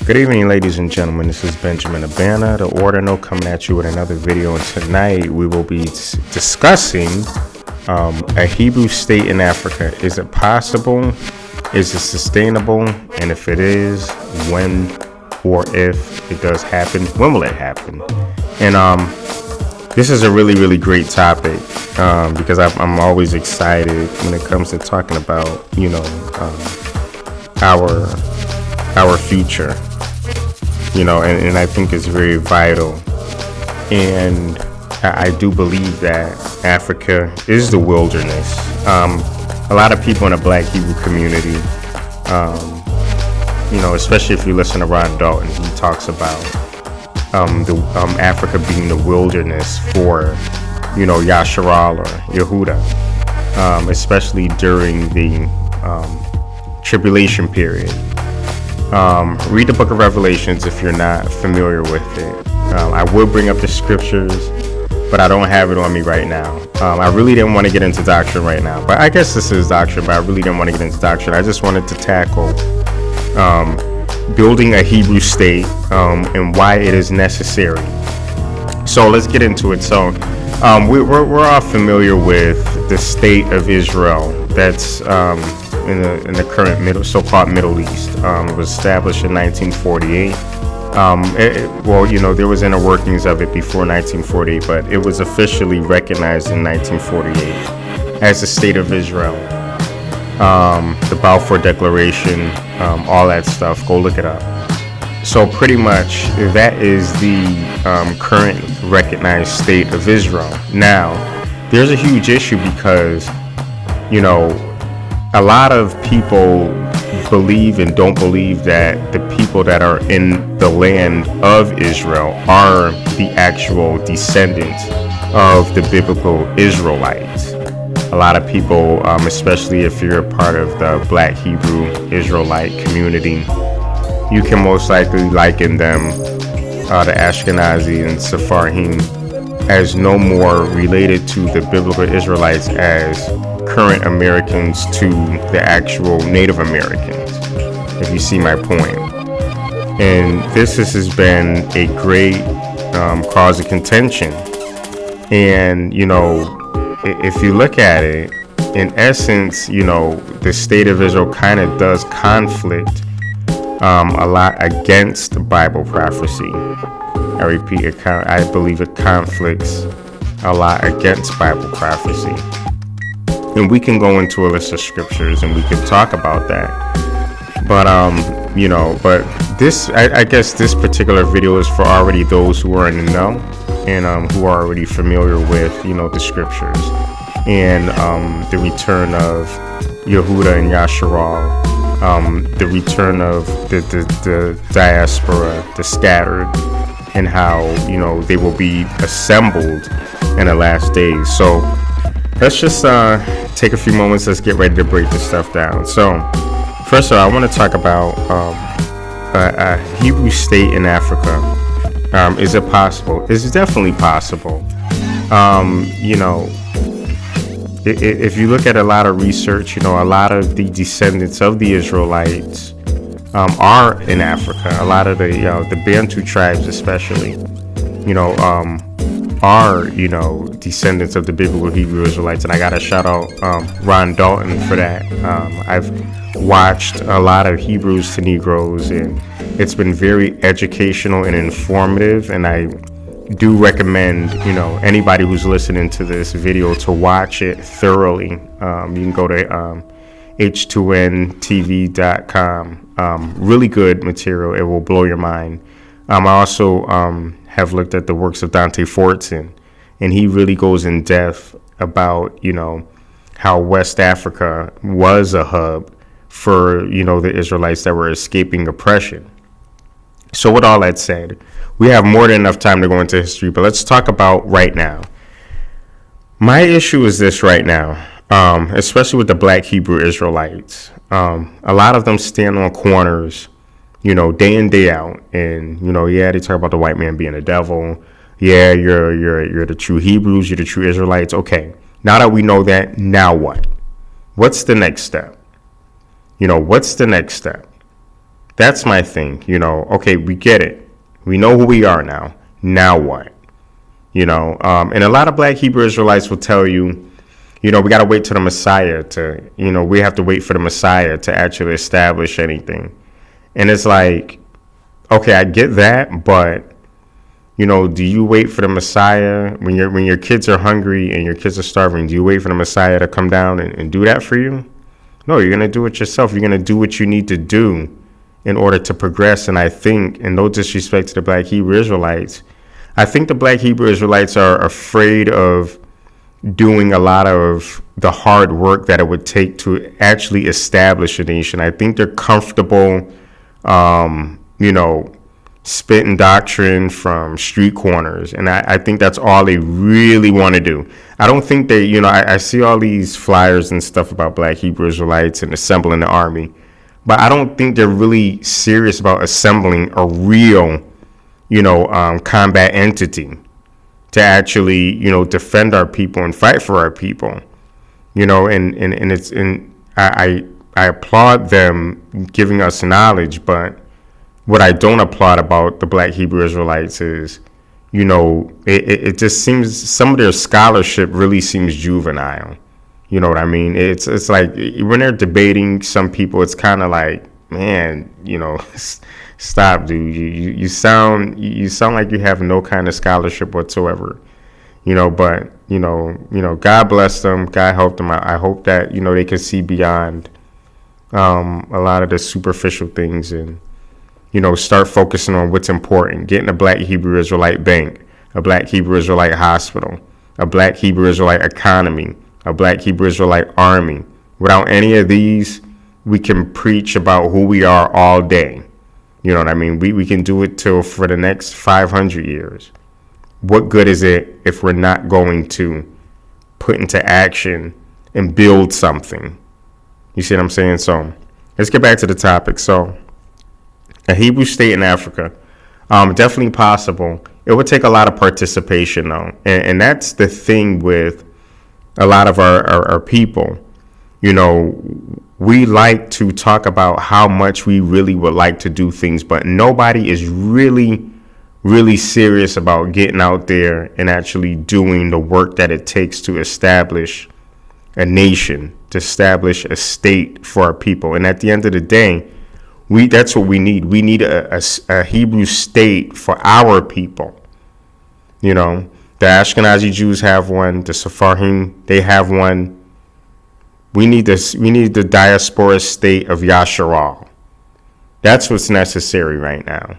Good evening, ladies and gentlemen. This is Benjamin Abana, the Ordinal, coming at you with another video. And tonight we will be discussing a Hebrew state in Africa. Is it possible? Is it sustainable? And if it is, when or if it does happen, when will it happen? And this is a really great topic because I'm always excited when it comes to talking about, our future. And I think it's very vital. And I do believe that Africa is the wilderness. A lot of people in the Black Hebrew community, especially if you listen to Ron Dalton, he talks about Africa being the wilderness for, Yasharal or Yahuda, especially during the tribulation period. Read the book of Revelations if you're not familiar with it. I will bring up the scriptures, but I don't have it on me right now. I really didn't want to get into doctrine right now, but I guess this is doctrine, but I really didn't want to get into doctrine. I just wanted to tackle building a Hebrew state and why it is necessary. So let's get into it. So we're all familiar with the state of Israel. That's in the current so-called Middle East. It was established in 1948. There was inner workings of it before 1948, but it was officially recognized in 1948 as the state of Israel. The Balfour Declaration, all that stuff. Go look it up. So pretty much that is the current recognized state of Israel. Now, there's a huge issue because, a lot of people believe and don't believe that the people that are in the land of Israel are the actual descendants of the biblical Israelites. A lot of people, especially if you're a part of the Black Hebrew Israelite community, you can most likely liken them, the Ashkenazi and Sephardim, as no more related to the biblical Israelites as current Americans to the actual Native Americans, if you see my point. And this has been a great cause of contention. And, if you look at it, in essence, the state of Israel kind of does conflict a lot against Bible prophecy. I repeat, I believe it conflicts a lot against Bible prophecy. And we can go into a list of scriptures and we can talk about that. But, but this, I guess this particular video is for already those who are in the know and who are already familiar with, the scriptures and the return of Yahuda and Yasharal, the return of the diaspora, the scattered, and how, they will be assembled in the last days. So let's just take a few moments. Let's get ready to break this stuff down. So first of all, I want to talk about a Hebrew state in Africa. Is it possible? It's definitely possible. If you look at a lot of research, a lot of the descendants of the Israelites are in Africa. A lot of the Bantu tribes especially, are, descendants of the biblical Hebrew Israelites. And I got to shout out Ron Dalton for that. I've watched a lot of Hebrews to Negroes, and it's been very educational and informative. And I do recommend, anybody who's listening to this video to watch it thoroughly. You can go to h2ntv.com. Really good material. It will blow your mind. I also have looked at the works of Dante Fortson, and he really goes in depth about, how West Africa was a hub for, the Israelites that were escaping oppression. So with all that said, we have more than enough time to go into history, but let's talk about right now. My issue is this right now, especially with the Black Hebrew Israelites. A lot of them stand on corners, day in, day out. And, they talk about the white man being a devil. Yeah, you're the true Hebrews, you're the true Israelites. Okay, now that we know that, now what? What's the next step? What's the next step? That's my thing. Okay, we get it. We know who we are now. Now what? And a lot of Black Hebrew Israelites will tell you, we got to wait till the Messiah we have to wait for the Messiah to actually establish anything. And it's like, okay, I get that, but do you wait for the Messiah when your kids are hungry and your kids are starving? Do you wait for the Messiah to come down and do that for you? No, you're going to do it yourself. You're going to do what you need to do in order to progress. And I think, and no disrespect to the Black Hebrew Israelites, I think the Black Hebrew Israelites are afraid of doing a lot of the hard work that it would take to actually establish a nation. I think they're comfortable, spitting doctrine from street corners. And I think that's all they really want to do. I don't think they, I see all these flyers and stuff about Black Hebrew Israelites and assembling the army, but I don't think they're really serious about assembling a real, combat entity to actually, defend our people and fight for our people, I applaud them giving us knowledge, but what I don't applaud about the Black Hebrew Israelites is, it just seems some of their scholarship really seems juvenile. You know what I mean? It's like when they're debating some people, it's kind of like, man, stop, dude. You sound like you have no kind of scholarship whatsoever. But God bless them. God help them. I hope that they can see beyond a lot of the superficial things and start focusing on what's important. Getting a Black Hebrew Israelite bank, a Black Hebrew Israelite hospital, a Black Hebrew Israelite economy, a Black Hebrew Israelite army. Without any of these, we can preach about who we are all day. You know what I mean? We can do it for the next 500 years. What good is it if we're not going to put into action and build something? You see what I'm saying? So let's get back to the topic. So a Hebrew state in Africa, definitely possible. It would take a lot of participation, though. And that's the thing with a lot of our people. We like to talk about how much we really would like to do things, but nobody is really, really serious about getting out there and actually doing the work that it takes to establish a nation, to establish a state for our people. And at the end of the day, that's what we need. We need a Hebrew state for our people. The Ashkenazi Jews have one. The Sephardim, they have one. We need this. We need the diaspora state of Yasharal. That's what's necessary right now.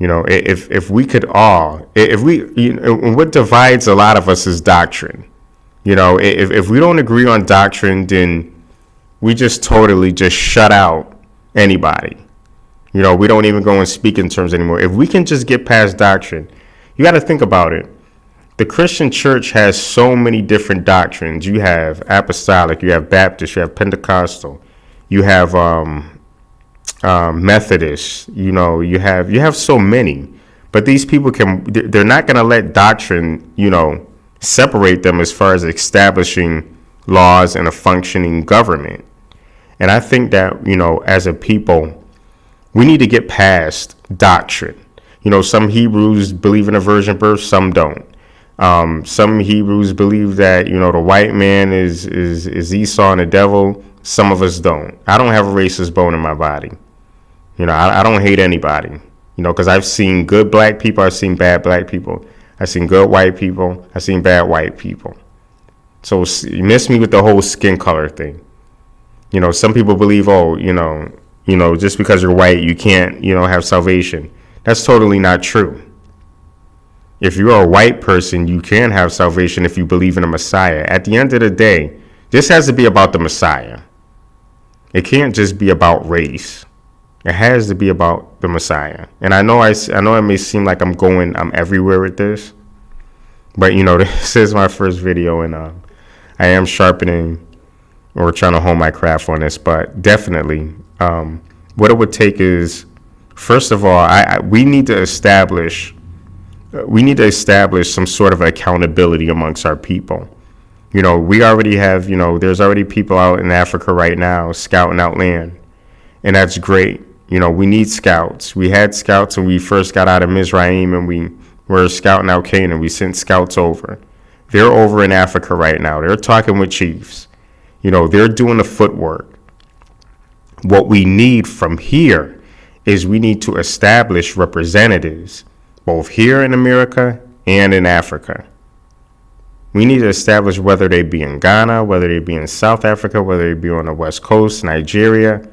If we could all, what divides a lot of us is doctrine. If we don't agree on doctrine, then we just totally just shut out anybody. We don't even go and speak in terms anymore. If we can just get past doctrine, you got to think about it. The Christian church has so many different doctrines. You have apostolic, you have Baptist, you have Pentecostal, you have Methodist, you have so many. But these people they're not going to let doctrine, separate them as far as establishing laws and a functioning government. And I think that, as a people, we need to get past doctrine. Some Hebrews believe in a virgin birth, some don't. Some Hebrews believe that, the white man is Esau and the devil. Some of us don't. I don't have a racist bone in my body. I don't hate anybody, because I've seen good black people. I've seen bad black people. I've seen good white people. I've seen bad white people. So you miss me with the whole skin color thing. Some people believe, just because you're white, you can't, have salvation. That's totally not true. If you're a white person, you can have salvation if you believe in a Messiah. At the end of the day, this has to be about the Messiah. It can't just be about race. It has to be about the Messiah. And I know it may seem like I'm everywhere with this, but this is my first video, and I am sharpening or trying to hone my craft on this. But definitely, what it would take is, first of all, we need to establish some sort of accountability amongst our people. We already have, there's already people out in Africa right now scouting out land, and that's great. we need scouts. We had scouts when we first got out of Mizraim, and we were scouting out Canaan. We sent scouts over. They're over in Africa right now. They're talking with chiefs. They're doing the footwork. What we need from here is we need to establish representatives, both here in America and in Africa. We need to establish whether they be in Ghana, whether they be in South Africa, whether they be on the West Coast, Nigeria,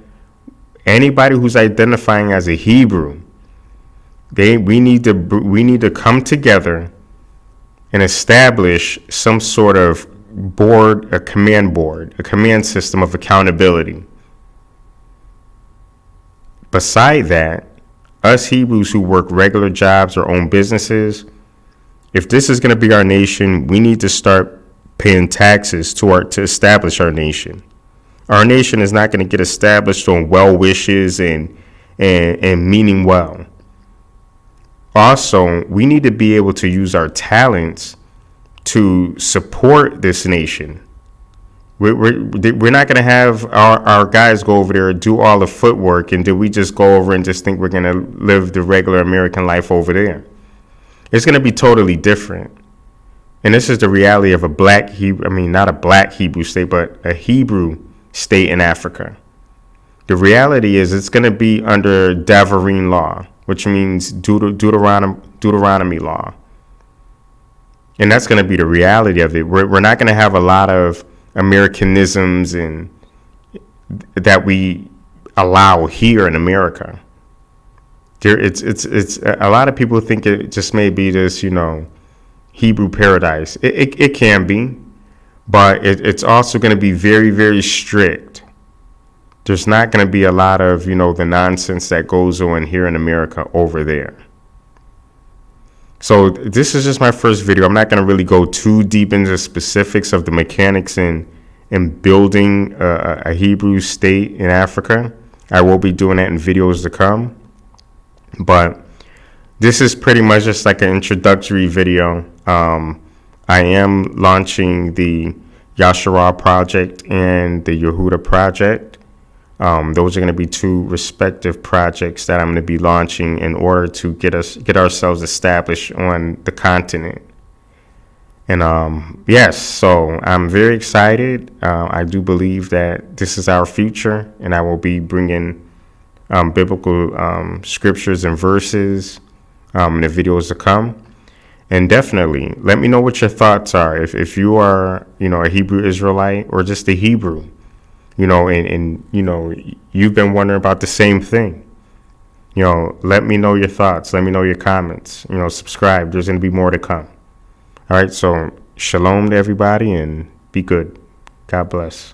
anybody who's identifying as a Hebrew. We need to come together and establish some sort of board, a command system of accountability. Beside that, us Hebrews who work regular jobs or own businesses, if this is going to be our nation, we need to start paying taxes to establish our nation. Our nation is not going to get established on well wishes and meaning well. Also, we need to be able to use our talents to support this nation. We're not going to have our guys go over there and do all the footwork, and do we just go over and just think we're going to live the regular American life over there? It's going to be totally different. And this is the reality of not a black Hebrew state, but a Hebrew state in Africa. The reality is it's going to be under Devarim law, which means Deuteronomy law. And that's going to be the reality of it. We're not going to have a lot of Americanisms and that we allow here in America. It's a lot of people think it just may be this, Hebrew paradise. It can be, but it's also going to be very, very strict. There's not going to be a lot of, the nonsense that goes on here in America over there. So this is just my first video. I'm not going to really go too deep into the specifics of the mechanics in building a Hebrew state in Africa. I will be doing that in videos to come. But this is pretty much just like an introductory video. I am launching the Yasharal project and the Yahuda project. Those are going to be two respective projects that I'm going to be launching in order to get ourselves established on the continent. And yes, so I'm very excited. I do believe that this is our future, and I will be bringing biblical scriptures and verses in the videos to come. And definitely let me know what your thoughts are. If you are, a Hebrew Israelite or just a Hebrew, and you've been wondering about the same thing, let me know your thoughts. Let me know your comments. Subscribe. There's going to be more to come. All right. So shalom to everybody and be good. God bless.